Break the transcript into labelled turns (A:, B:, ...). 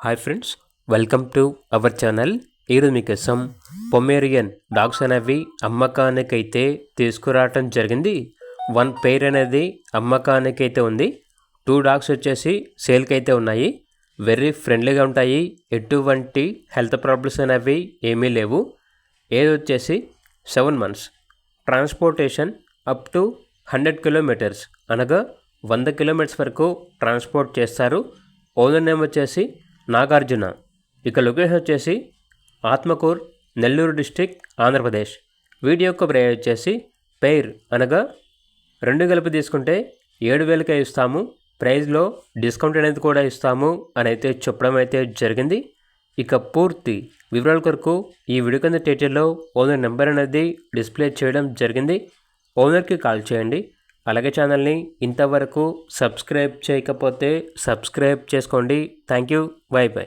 A: Hi friends, welcome to our channel. ఈరోజు మీకోసం Pomeranian dogs అనేవి అమ్మకానికైతే తీసుకురావటం జరిగింది. 1 పెయిర్ అనేది అమ్మకానికైతే ఉంది. 2 డాగ్స్ వచ్చేసి సేల్కి అయితే ఉన్నాయి. వెరీ ఫ్రెండ్లీగా ఉంటాయి. ఎటువంటి హెల్త్ ప్రాబ్లమ్స్ అనేవి ఏమీ లేవు. ఏది వచ్చేసి 7 months. Transportation up to 100 kilometers అనగా 100 kilometers వరకు ట్రాన్స్పోర్ట్ చేస్తారు. ఓనర్ నేమ్ వచ్చేసి నాగార్జున. ఇక లొకేషన్ వచ్చేసి ఆత్మకూర్, నెల్లూరు డిస్ట్రిక్ట్, ఆంధ్రప్రదేశ్. వీడియో యొక్క ప్రైస్ వచ్చేసి పెయిర్ అనగా 2 కలిపి తీసుకుంటే 7,000కే ఇస్తాము. ప్రైస్లో డిస్కౌంట్ అనేది కూడా ఇస్తాము అని అయితే చెప్పడం అయితే జరిగింది. ఇక పూర్తి వివరాల కొరకు ఈ వీడియో కింద టైటిల్లో ఓనర్ నెంబర్ అనేది డిస్ప్లే చేయడం జరిగింది. ఓనర్కి కాల్ చేయండి. అలాగే ఛానల్ని ఇంతవరకు సబ్స్క్రైబ్ చేయకపోతే సబ్స్క్రైబ్ చేసుకోండి. Thank you. By by.